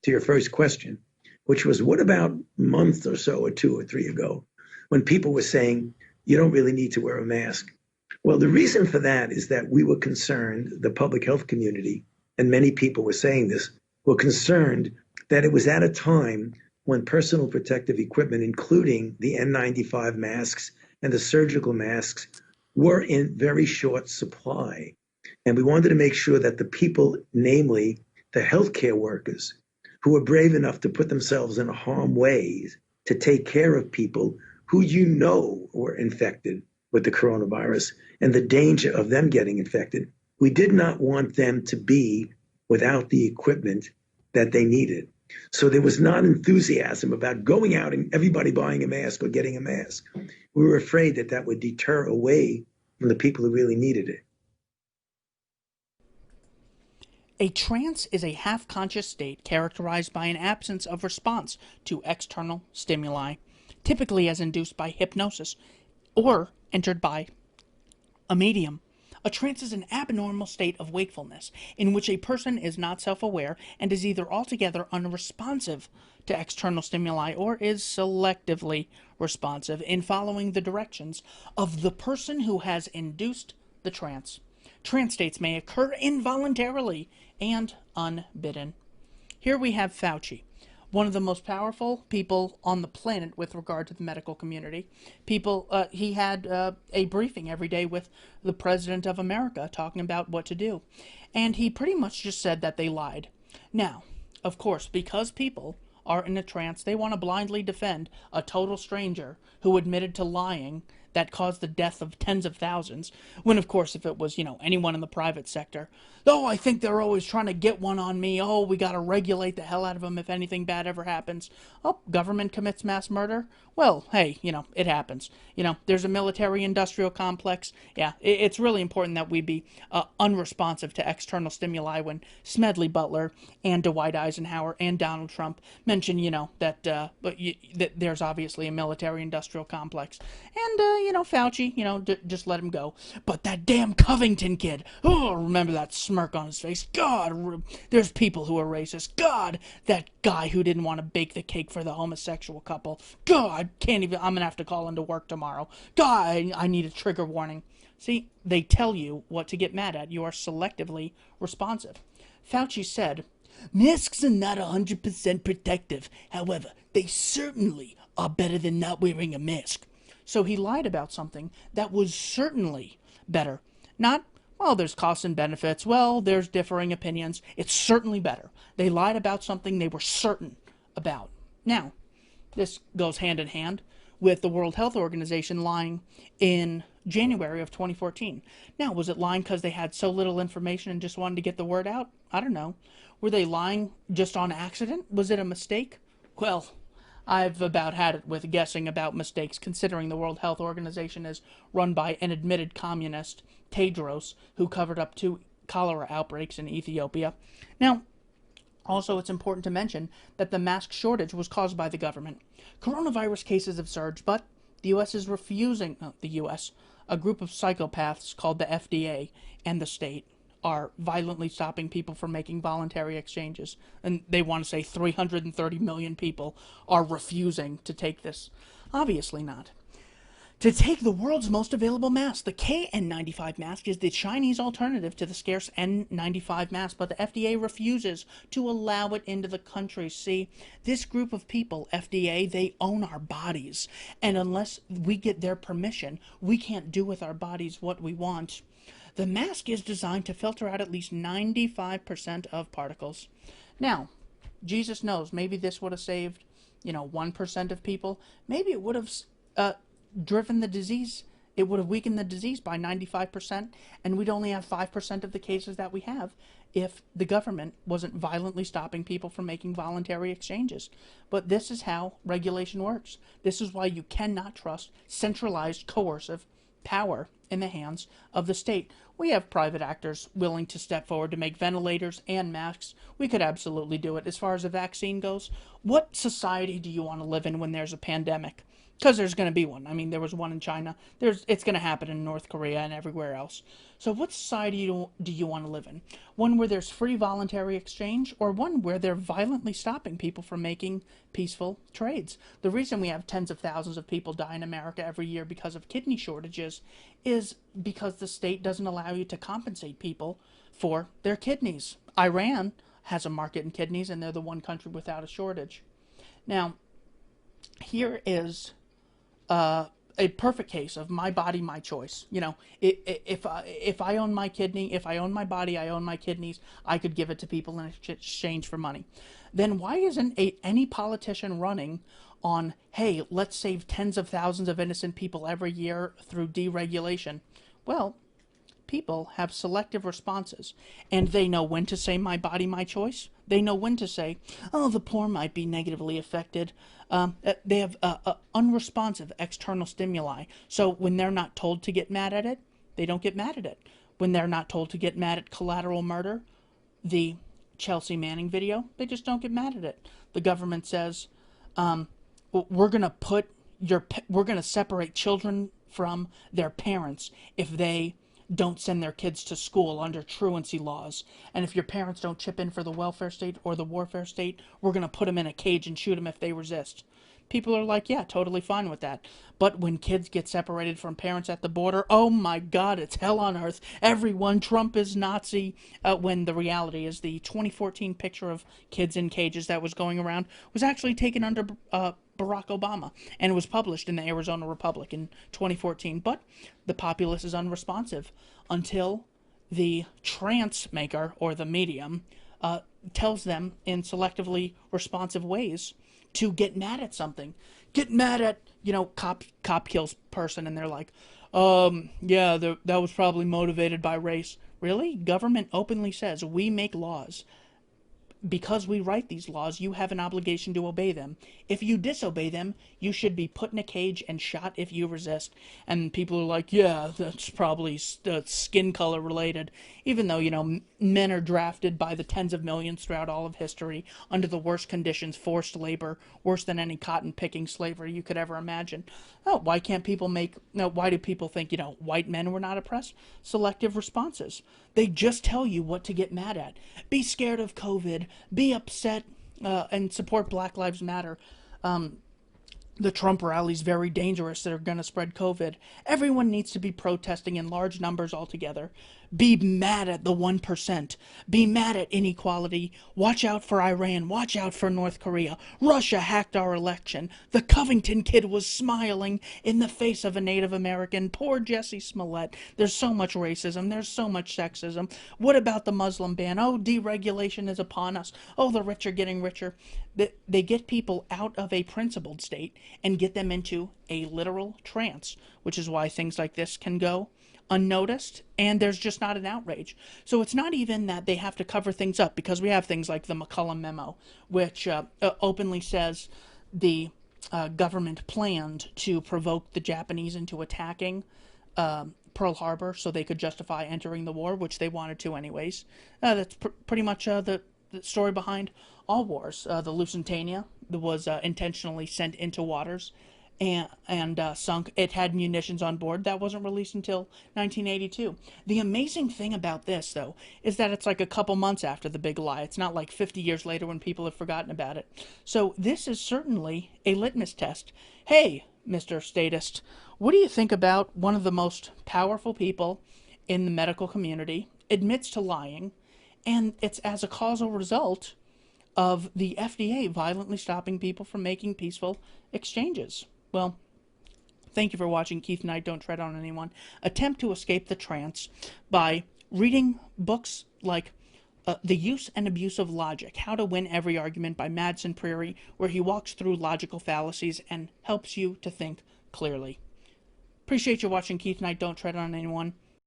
to your first question, which was what about a month or so, or 2 or 3 ago, when people were saying, you don't really need to wear a mask? Well, the reason for that is that we were concerned, the public health community, and many people were saying this, were concerned that it was at a time when personal protective equipment, including the N95 masks and the surgical masks, were in very short supply. And we wanted to make sure that the people, namely the healthcare workers, who were brave enough to put themselves in harm's way to take care of people who were infected with the coronavirus and the danger of them getting infected, we did not want them to be without the equipment that they needed. So there was not enthusiasm about going out and everybody buying a mask or getting a mask. We were afraid that that would deter away from the people who really needed it. A trance is a half-conscious state characterized by an absence of response to external stimuli, typically as induced by hypnosis or entered by a medium. A trance is an abnormal state of wakefulness in which a person is not self-aware and is either altogether unresponsive to external stimuli or is selectively responsive in following the directions of the person who has induced the trance. Trance states may occur involuntarily and unbidden. Here we have Fauci, one of the most powerful people on the planet with regard to the medical community. He had a briefing every day with the President of America talking about what to do. And he pretty much just said that they lied. Now, of course, because people are in a trance, they want to blindly defend a total stranger who admitted to lying that caused the death of tens of thousands, when of course if it was, anyone in the private sector, oh, I think they're always trying to get one on me, oh, we got to regulate the hell out of them if anything bad ever happens. Oh, government commits mass murder? Well, hey, it happens. There's a military-industrial complex. Yeah, it's really important that we be unresponsive to external stimuli when Smedley Butler and Dwight Eisenhower and Donald Trump mention, that there's obviously a military-industrial complex. And, Fauci, just let him go. But that damn Covington kid, oh, remember that smirk on his face. God, there's people who are racist. God, that guy who didn't want to bake the cake for the homosexual couple. God, I'm going to have to call into work tomorrow. God, I need a trigger warning. See, they tell you what to get mad at. You are selectively responsive. Fauci said, masks are not 100% protective. However, they certainly are better than not wearing a mask. So he lied about something that was certainly better. Not, well, there's costs and benefits. Well, there's differing opinions. It's certainly better. They lied about something they were certain about. Now, this goes hand in hand with the World Health Organization lying in January of 2014. Now, was it lying because they had so little information and just wanted to get the word out? I don't know. Were they lying just on accident? Was it a mistake? Well, I've about had it with guessing about mistakes, considering the World Health Organization is run by an admitted communist, Tedros, who covered up 2 cholera outbreaks in Ethiopia. Now, also, it's important to mention that the mask shortage was caused by the government. Coronavirus cases have surged, but the U.S. is refusing, a group of psychopaths called the FDA and the state are violently stopping people from making voluntary exchanges. And they want to say 330 million people are refusing to take this. Obviously not. To take the world's most available mask. The KN95 mask is the Chinese alternative to the scarce N95 mask, but the FDA refuses to allow it into the country. See, this group of people, FDA, they own our bodies. And unless we get their permission, we can't do with our bodies what we want. The mask is designed to filter out at least 95% of particles. Now, Jesus knows, maybe this would have saved, 1% of people. Maybe it would have driven the disease. It would have weakened the disease by 95%, and we'd only have 5% of the cases that we have if the government wasn't violently stopping people from making voluntary exchanges. But this is how regulation works. This is why you cannot trust centralized coercive power in the hands of the state. We have private actors willing to step forward to make ventilators and masks. We could absolutely do it. As far as a vaccine goes, what society do you want to live in when there's a pandemic? because there's going to be one. I mean, there was one in China. It's going to happen in North Korea and everywhere else. So, what society do you want to live in? One where there's free voluntary exchange, or one where they're violently stopping people from making peaceful trades? The reason we have tens of thousands of people die in America every year because of kidney shortages is because the state doesn't allow you to compensate people for their kidneys. Iran has a market in kidneys, and they're the one country without a shortage. Now, here is a perfect case of my body, my choice. You know, if I own my kidney, if I own my body, I own my kidneys, I could give it to people in exchange for money. Then why isn't any politician running on, hey, let's save tens of thousands of innocent people every year through deregulation? Well, people have selective responses, and they know when to say my body, my choice. They know when to say, oh, the poor might be negatively affected. They have unresponsive external stimuli. So when they're not told to get mad at it, they don't get mad at it. When they're not told to get mad at collateral murder, the Chelsea Manning video, they just don't get mad at it. The government says, we're going to we're going to separate children from their parents if they don't send their kids to school under truancy laws. And if your parents don't chip in for the welfare state or the warfare state, we're going to put them in a cage and shoot them if they resist. People are like, yeah, totally fine with that. But when kids get separated from parents at the border, oh my God, it's hell on earth. Everyone, Trump is Nazi. When the reality is the 2014 picture of kids in cages that was going around was actually taken under Barack Obama, and it was published in the Arizona Republic in 2014. But the populace is unresponsive until the trance maker, or the medium, tells them in selectively responsive ways to get mad at something. Get mad at, cop kills person, and they're like, yeah, that was probably motivated by race. Really? Government openly says we make laws. Because we write these laws, you have an obligation to obey them. If you disobey them, you should be put in a cage and shot if you resist. And people are like, yeah, that's probably skin color related. Even though, men are drafted by the tens of millions throughout all of history under the worst conditions, forced labor, worse than any cotton picking slavery you could ever imagine. Oh, why can't people why do people think, white men were not oppressed? Selective responses. They just tell you what to get mad at. Be scared of COVID. Be upset and support Black Lives Matter. The Trump rally's very dangerous. They're going to spread COVID. Everyone needs to be protesting in large numbers altogether. Be mad at the 1%. Be mad at inequality. Watch out for Iran. Watch out for North Korea. Russia hacked our election. The Covington kid was smiling in the face of a Native American. Poor Jesse Smollett. There's so much racism. There's so much sexism. What about the Muslim ban? Oh, deregulation is upon us. Oh, the rich are getting richer. They get people out of a principled state and get them into a literal trance, which is why things like this can go unnoticed, and there's just not an outrage. So it's not even that they have to cover things up, because we have things like the McCullum memo, which openly says the government planned to provoke the Japanese into attacking Pearl Harbor so they could justify entering the war, which they wanted to anyways. That's pretty much the story behind all wars. The Lusitania was intentionally sent into waters and sunk. It had munitions on board that wasn't released until 1982. The amazing thing about this, though, is that it's like a couple months after the big lie. It's not like 50 years later when people have forgotten about it. So this is certainly a litmus test. Hey, Mr. Statist, what do you think about one of the most powerful people in the medical community admits to lying, and it's as a causal result of the FDA violently stopping people from making peaceful exchanges? Well, thank you for watching Keith Knight, Don't Tread on Anyone. Attempt to escape the trance by reading books like The Use and Abuse of Logic, How to Win Every Argument by Madsen Prairie, where he walks through logical fallacies and helps you to think clearly. Appreciate you watching Keith Knight, Don't Tread on Anyone.